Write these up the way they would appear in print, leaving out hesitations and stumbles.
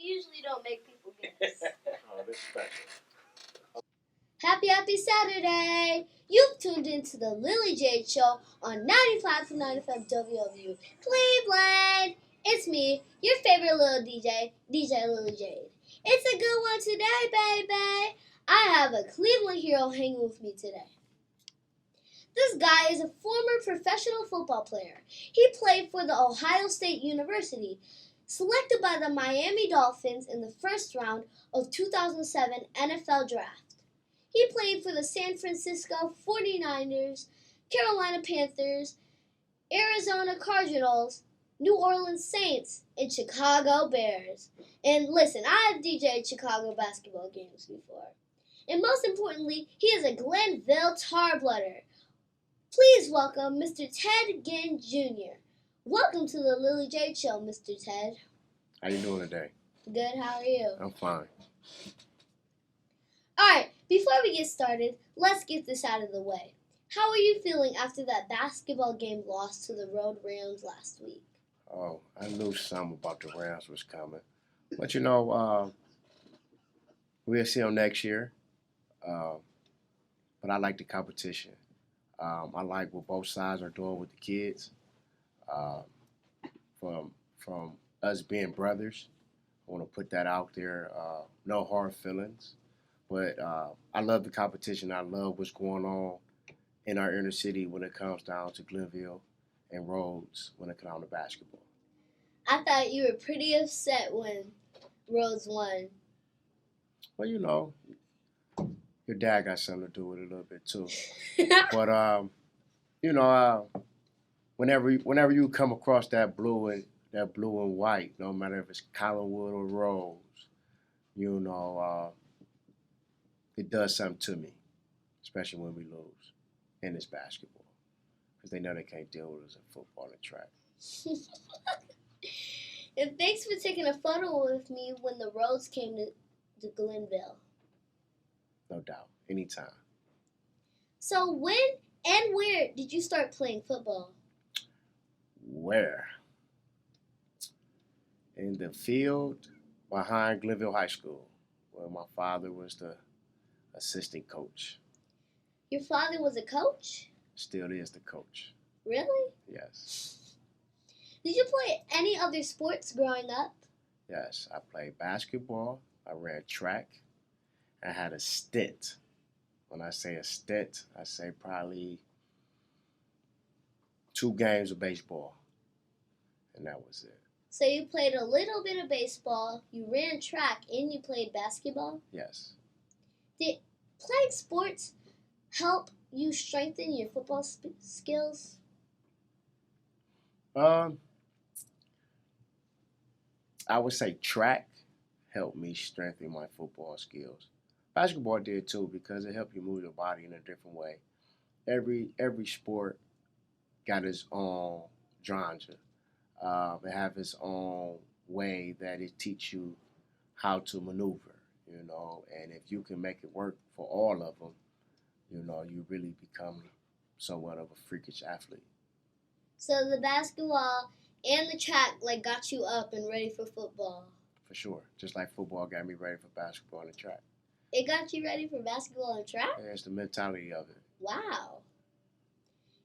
usually don't make people guess. Oh, this is special. Happy Saturday! You've tuned into the Lily Jade Show on 95.9 FM WW Cleveland. It's me, your favorite little DJ, DJ Lily Jade. It's a good one today, baby. I have a Cleveland hero hanging with me today. This guy is a former professional football player. He played for the Ohio State University, selected by the Miami Dolphins in the first round of 2007 NFL Draft. He played for the San Francisco 49ers, Carolina Panthers, Arizona Cardinals, New Orleans Saints, and Chicago Bears. And listen, I have DJed Chicago basketball games before. And most importantly, he is a Glenville Tarbloodder. Please welcome Mr. Ted GINN Jr. Welcome to the Lily Jade Show, Mr. Ted. How you doing today? Good, how are you? I'm fine. Alright, before we get started, let's get this out of the way. How are you feeling after that basketball game loss to the Road Rams last week? Oh, I knew something about the Rams was coming. But we'll see them next year. But I like the competition. I like what both sides are doing with the kids. From us being brothers, I want to put that out there. No hard feelings. But I love the competition. I love what's going on in our inner city when it comes down to Glenville and Rhodes when it comes down to basketball. I thought you were pretty upset when Rhodes won. Well, your dad got something to do with it a little bit too. But whenever you come across that blue and white, no matter if it's Collinwood or Rose, it does something to me, especially when we lose in this basketball, because they know they can't deal with us in football and track. And thanks for taking a photo with me when the Rhodes came to Glenville. No doubt, anytime. So when and where did you start playing football? Where? In the field behind Glenville High School, where my father was the assistant coach. Your father was a coach? Still is the coach. Really? Yes. Did you play any other sports growing up? Yes, I played basketball. I ran track. I had a stint. When I say a stint, I say probably 2 games of baseball. And that was it. So you played a little bit of baseball, you ran track, and you played basketball? Yes. Did playing sports help you strengthen your football skills? I would say track helped me strengthen my football skills. Basketball did too, because it helped you move your body in a different way. Every sport got its own genre. It have its own way that it teach you how to maneuver, and if you can make it work for all of them, you really become somewhat of a freakish athlete. So the basketball and the track got you up and ready for football. For sure. Just like football got me ready for basketball and track. It got you ready for basketball and track? Yeah, it's the mentality of it. Wow.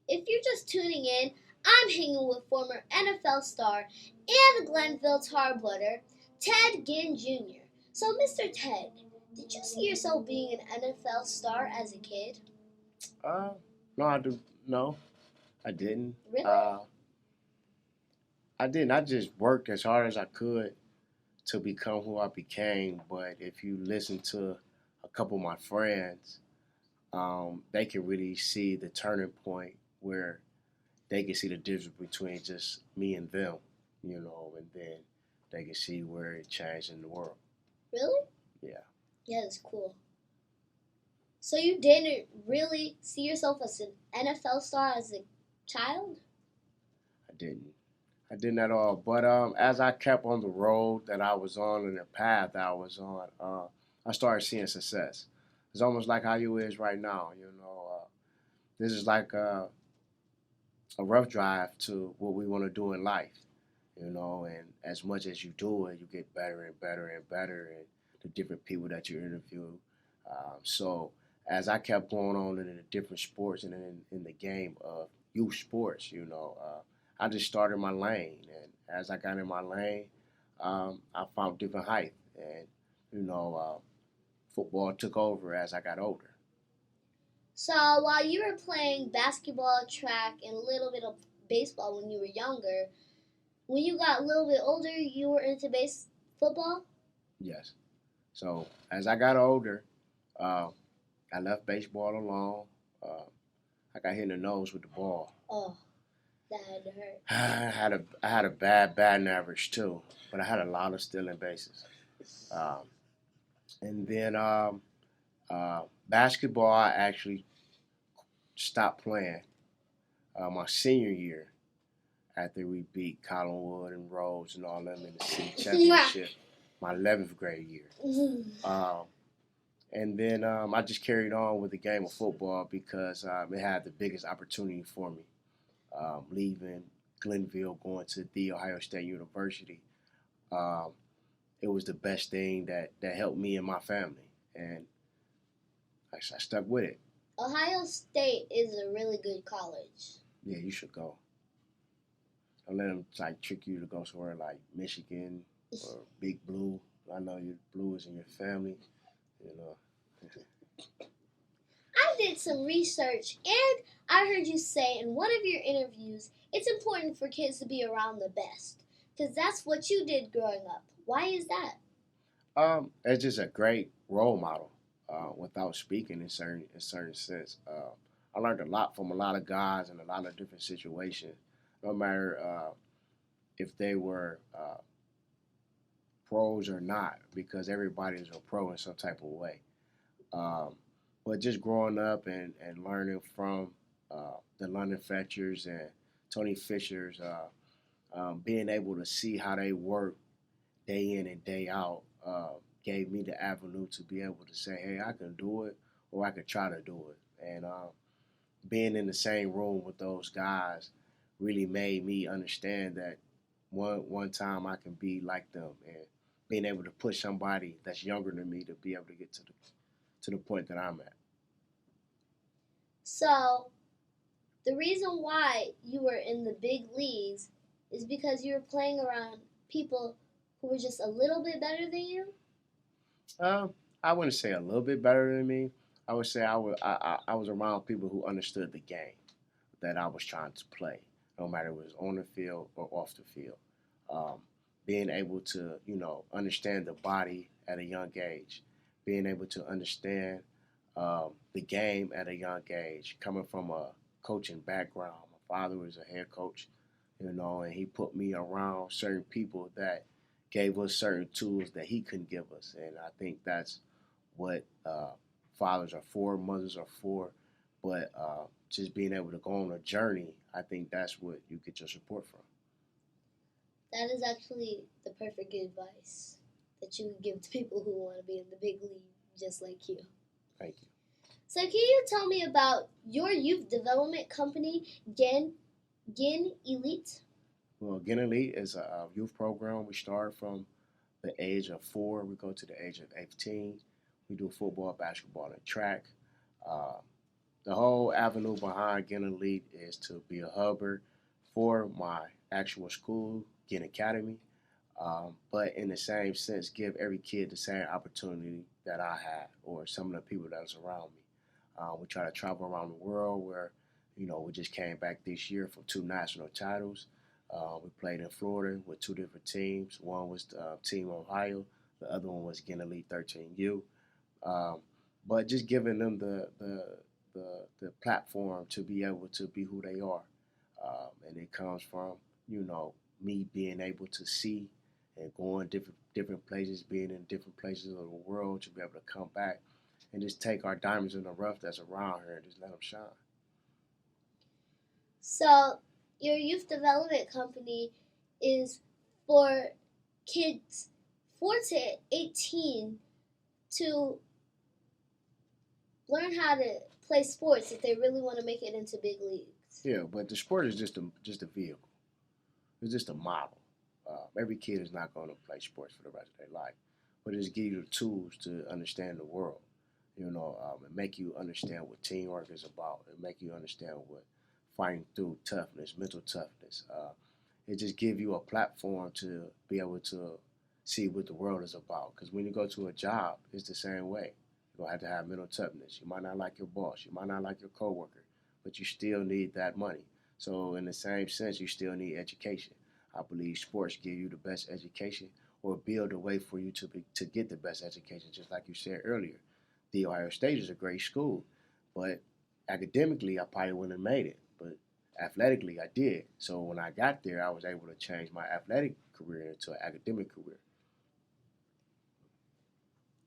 If you're just tuning in, I'm hanging with former NFL star and Glenville Tarbloodder, Ted GINN Jr. So, Mr. Ted, did you see yourself being an NFL star as a kid? No, I didn't. Really? I didn't. I just worked as hard as I could to become who I became. But if you listen to a couple of my friends, they can really see the turning point where they can see the difference between just me and them, and then they can see where it changed in the world. Really? Yeah. Yeah, that's cool. So you didn't really see yourself as an NFL star as a child? I didn't at all. But as I kept on the road that I was on and the path I was on, I started seeing success. It's almost like how you is right now. This is like a rough drive to what we want to do in life. And as much as you do it, you get better and better and better, and the different people that you interview. So as I kept going on in the different sports and in the game of youth sports, I just started my lane, and as I got in my lane, I found different height, and you know, football took over as I got older. So while you were playing basketball, track, and a little bit of baseball when you were younger, when you got a little bit older, you were into football? Yes. So as I got older, uh, I left baseball alone. Uh, I got hit in the nose with the ball. Oh, that had to hurt. I had a bad batting average too, but I had a lot of stealing bases. Um, and then basketball, I actually stopped playing my senior year after we beat Collinwood and Rhodes and all them in the city championship, my 11th grade year. Um, and then I just carried on with the game of football because it had the biggest opportunity for me. Leaving Glenville, going to The Ohio State University, um, it was the best thing that helped me and my family, and I stuck with it. Ohio State is a really good college. Yeah, you should go. Don't let them trick you to go somewhere like Michigan or Big Blue. I know your Blue is in your family, you know. I did some research and I heard you say in one of your interviews it's important for kids to be around the best because that's what you did growing up. Why is that? It's just a great role model. Without speaking in certain sense, I learned a lot from a lot of guys in a lot of different situations. No matter if they were pros or not, because everybody is a pro in some type of way. Um, but just growing up and learning from the London Fletchers and Tony Fishers, being able to see how they work day in and day out gave me the avenue to be able to say, hey, I can do it or I could try to do it. And being in the same room with those guys really made me understand that one time I can be like them and being able to push somebody that's younger than me to be able to get to the point that I'm at. So, the reason why you were in the big leagues is because you were playing around people who were just a little bit better than you? I wouldn't say a little bit better than me. I would say I was around people who understood the game that I was trying to play, no matter if it was on the field or off the field. Um, Being able to, understand the body at a young age, being able to understand the game at a young age, coming from a coaching background. My father was a head coach, and he put me around certain people that gave us certain tools that he couldn't give us. And I think that's what fathers are for, mothers are for. But just being able to go on a journey, I think that's what you get your support from. That is actually the perfect advice that you would give to people who want to be in the big league just like you. Thank you. So can you tell me about your youth development company, GINN Elite? Well, GINN Elite is a youth program. We start from the age of 4. We go to the age of 18. We do football, basketball, and track. Uh, the whole avenue behind GINN Elite is to be a hubber for my actual school, GINN Academy, but in the same sense, give every kid the same opportunity that I had or some of the people that was around me. We try to travel around the world where, we just came back this year from 2 national titles. We played in Florida with 2 different teams. One was Team Ohio. The other one was GINN Elite 13U. Um, but just giving them the platform to be able to be who they are. And it comes from, me being able to see and going different places, being in different places of the world to be able to come back and just take our diamonds in the rough that's around here and just let them shine. So your youth development company is for kids 4 to 18 to learn how to play sports if they really want to make it into big leagues. Yeah, but the sport is just a vehicle. It's just a model. Every kid is not going to play sports for the rest of their life, but it's give you the tools to understand the world. And make you understand what teamwork is about. It make you understand what fighting through toughness, mental toughness. It just give you a platform to be able to see what the world is about. Because when you go to a job, it's the same way. You're gonna have to have mental toughness. You might not like your boss, you might not like your coworker, but you still need that money. So in the same sense, you still need education. I believe sports give you the best education or build a way for you to get the best education. Just like you said earlier, the Ohio State is a great school, but academically, I probably wouldn't have made it. But athletically, I did. So when I got there, I was able to change my athletic career into an academic career.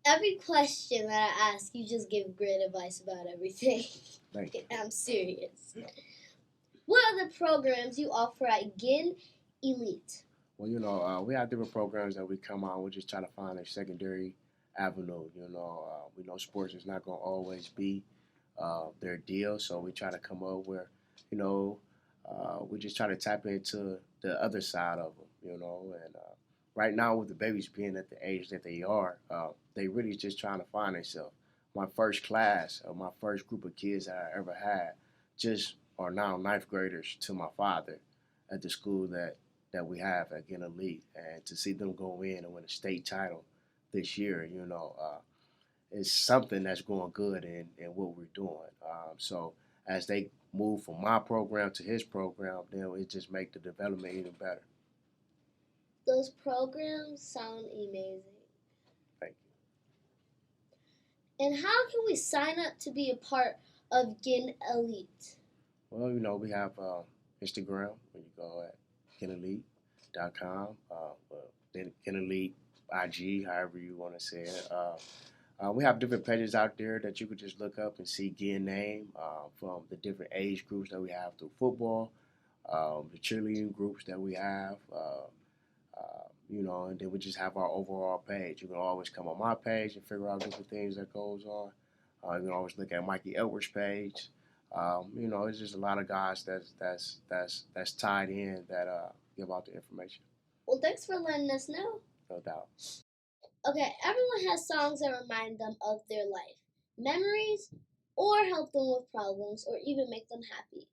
Every question that I ask, you just give great advice about everything. Thank you. I'm serious. What are the programs you offer at GINN Elite? Well, we have different programs that we come on. We just try to find a secondary avenue. We know sports is not going to always be their deal, so we try to come up where, you know, we just try to tap into the other side of them. And right now with the babies being at the age that they are, they really just trying to find themselves. My first class, my first group of kids that I ever had, just are now ninth graders to my father at the school that we have at GINN Elite, and to see them go in and win a state title this year, is something that's going good in what we're doing. So as they move from my program to his program, then it just make the development even better. Those programs sound amazing. Thank And how can we sign up to be a part of GINN Elite? Well, we have Instagram when you go at GINNElite.com, then GINN Elite IG, however you want to say it. We have different pages out there that you could just look up and see GINN name from the different age groups that we have through football, the cheerleading groups that we have, and then we just have our overall page. You can always come on my page and figure out different things that goes on. You can always look at Mikey Edwards' page. It's just a lot of guys that's tied in that give out the information. Well, thanks for letting us know. No doubt. Okay, everyone has songs that remind them of their life, memories, or help them with problems, or even make them happy.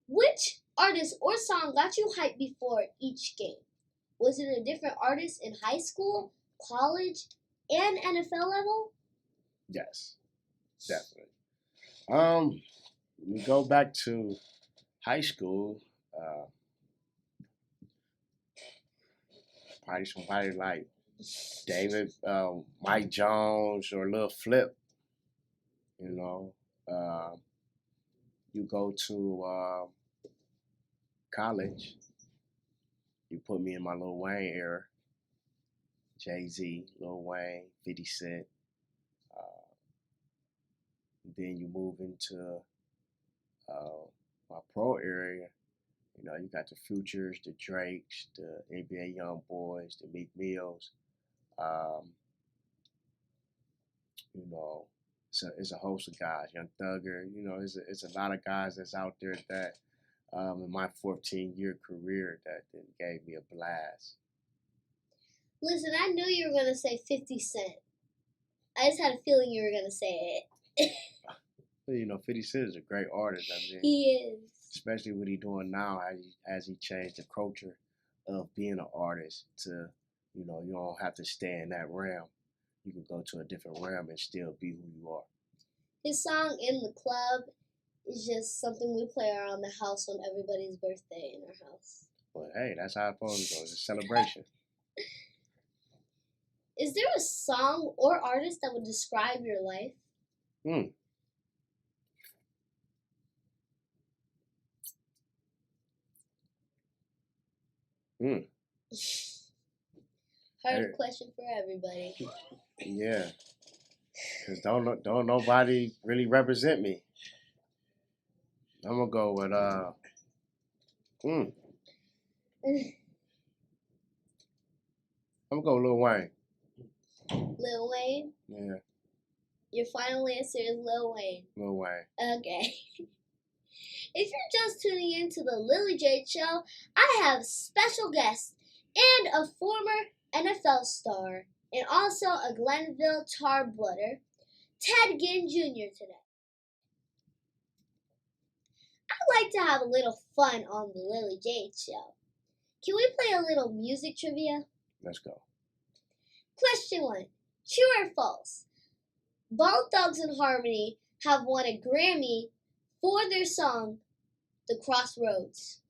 Which artist or song got you hyped before each game? Was it a different artist in high school, college, and NFL level? Yes, definitely. We go back to high school. Probably somebody like David, Mike Jones, or Lil Flip. You know, uh, you go to college. You put me in my Lil Wayne era. Jay-Z, Lil Wayne, 50 Cent. Uh, then you move into my pro area. You got the Futures, the Drakes, the NBA Young Boys, the Meek Mills. Um, you know, it's a host of guys. Young Thugger. It's a lot of guys that's out there that in my 14-year career that gave me a blast. Listen, I knew you were going to say 50 Cent. I just had a feeling you were going to say it. 50 Cent is a great artist. I mean, he is. Especially what he's doing now, as he changed the culture of being an artist to, you don't have to stay in that realm. You can go to a different realm and still be who you are. His song In the Club is just something we play around the house on everybody's birthday in our house. Well, hey, that's how it's supposed to go. It's a celebration. Is there a song or artist that would describe your life? Hard question for everybody. Yeah, because don't nobody really represent me. I'm gonna go with I'm gonna go with Lil Wayne. Lil Wayne? Yeah. Your final answer is Lil Wayne. Lil Wayne. Okay. If you're just tuning in to the Lily Jade Show, I have special guest and a former NFL star, and also a Glenville Tar Blooder, Ted Ginn Jr. today. I'd like to have a little fun on the Lily Jade Show. Can we play a little music trivia? Let's go. Question 1. True or false? Bone Thugs and Harmony have won a Grammy for their song, The Crossroads.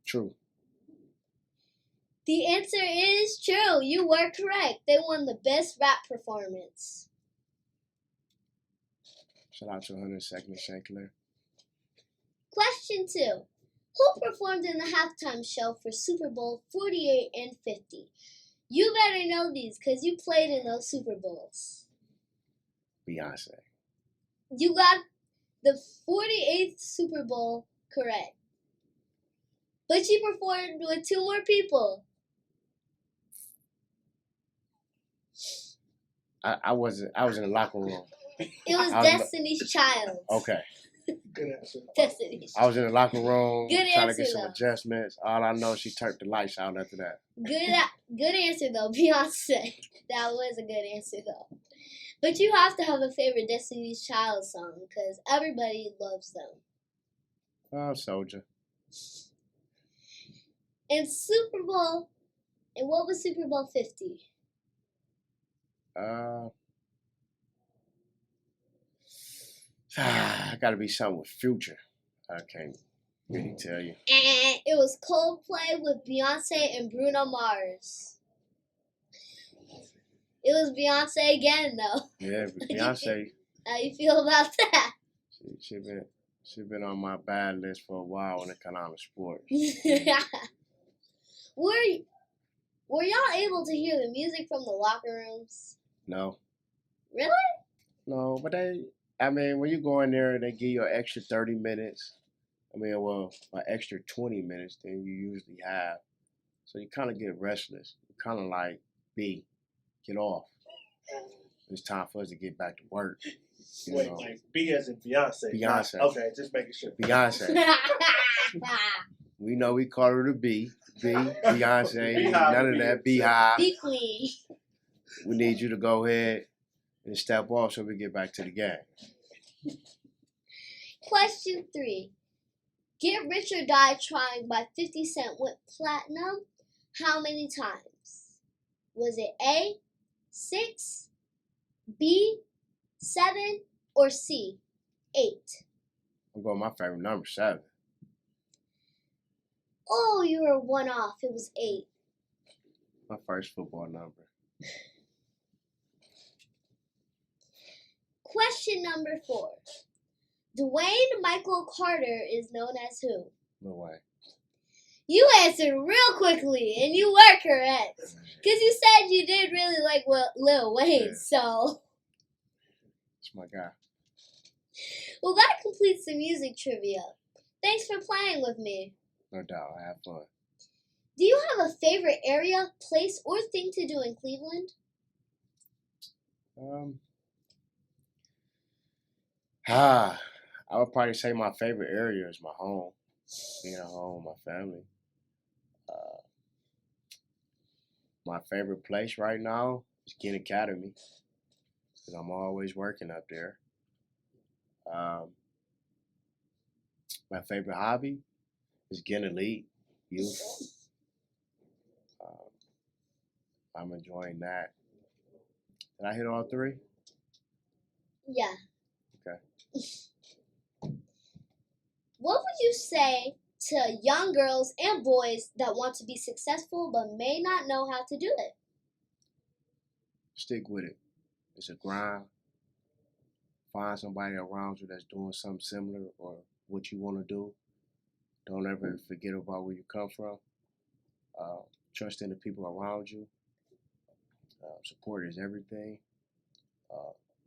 True. The answer is true. You were correct. They won the Best Rap Performance. Shout out to 102nd St. Clair. Question 2. Who performed in the halftime show for Super Bowl 48 and 50? You better know these because you played in those Super Bowls. Beyonce. You got the 48th Super Bowl correct. But she performed with 2 more people. I was in the locker room. It was Destiny's Child. Okay. Good answer. Destiny's I was in the locker room Good trying to answer, get some though. adjustments. All I know, she turned the lights out after that. Good answer though, Beyonce. That was a good answer though. But you have to have a favorite Destiny's Child song because everybody loves them. Oh, Soldier. And what was Super Bowl 50? I gotta be something with Future. I can't really tell you. And it was Coldplay with Beyonce and Bruno Mars. It was Beyonce again though. Yeah, but Beyonce. How you feel about that? She been on my bad list for a while when it comes down to sports. Were y'all able to hear the music from the locker rooms? No. Really? No, but when you go in there, they give you an extra 30 minutes. An extra 20 minutes than you usually have. So you kind of get restless. You kind of like, get off. It's time for us to get back to work. Wait, like B as in Beyonce. Beyonce. Okay, just making sure. Beyonce. We know we call her the B. Beyonce. Beehive None of that. Beehive. Be queen. We need you to go ahead and step off so we get back to the game. Question 3. Get Rich or Die Trying by 50 Cent went platinum how many times? Was it A, 6, B, 7, or C, 8? I'm going with my favorite number, 7. Oh, you were 1 off. It was 8. My first football number. Question number 4. Dwayne Michael Carter is known as who? No way. You answered real quickly, and you were correct. Because you said you did really like Lil Wayne, Yeah. so. It's my guy. Well, that completes the music trivia. Thanks for playing with me. No doubt. I have fun. Do you have a favorite area, place, or thing to do in Cleveland? I would probably say my favorite area is my home. Being at home with my family. My favorite place right now is GINN Academy. Because I'm always working up there. My favorite hobby is GINN Elite Youth. I'm enjoying that. Did I hit all 3? Yeah. Okay. What would you say to young girls and boys that want to be successful but may not know how to do it? Stick with it. It's a grind. Find somebody around you that's doing something similar or what you want to do. Don't ever forget about where you come from. Trust in the people around you. Support is everything.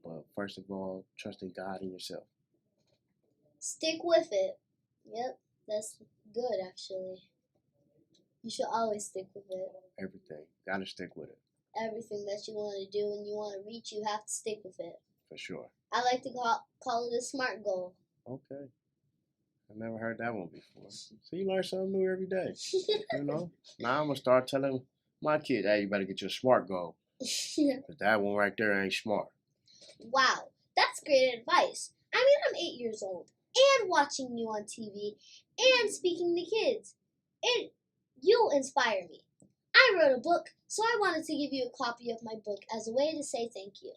But first of all, trust in God and yourself. Stick with it. Yep, that's good actually. You should always stick with it. Everything. Gotta stick with it. Everything that you want to do and you want to reach, you have to stick with it. For sure. I like to call it a SMART goal. Okay. And never heard that one before. So you learn something new every day. You know. Now I'm gonna start telling my kids, "Hey, you better get your SMART goal, cause that one right there ain't smart." Wow, that's great advice. I mean, I'm 8 years old and watching you on TV and speaking to kids. You inspire me. I wrote a book, so I wanted to give you a copy of my book as a way to say thank you.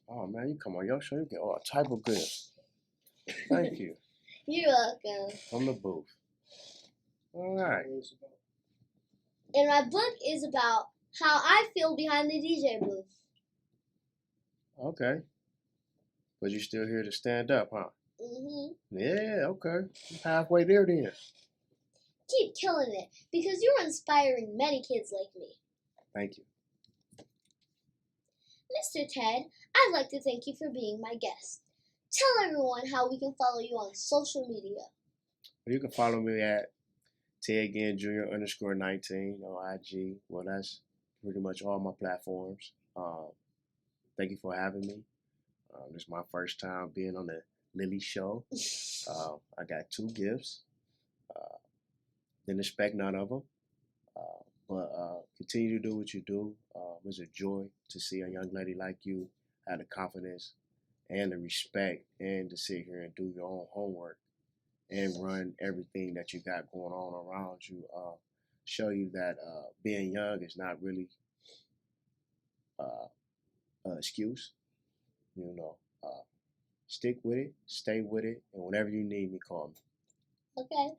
Oh man, you come on your show, you get all type of gifts. Thank you. You're welcome. From the booth. All right. And my book is about how I feel behind the DJ booth. Okay. But you still here to stand up, huh? Yeah, okay. I'm halfway there then. Keep killing it, because you're inspiring many kids like me. Thank you. Mr. Ted, I'd like to thank you for being my guest. Tell everyone how we can follow you on social media. You can follow me at TedGINN Jr. _19 on IG. Well, that's pretty much all my platforms. Thank you for having me. This is my first time being on the Lily Show. I got 2 gifts. Didn't expect none of them. But continue to do what you do. It was a joy to see a young lady like you have the confidence and the respect and to sit here and do your own homework and run everything that you got going on around you. Show you that being young is not really an excuse. You know, stick with it, stay with it, and whenever you need me, call me. Okay.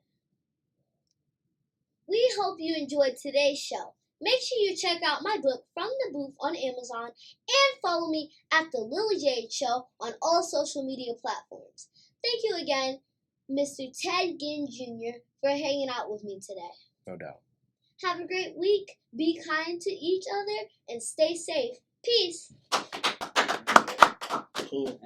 We hope you enjoyed today's show. Make sure you check out my book, From the Booth, on Amazon, and follow me at The Lily Jade Show on all social media platforms. Thank you again, Mr. Ted Ginn Jr., for hanging out with me today. No doubt. Have a great week, be kind to each other, and stay safe. Peace. Cool.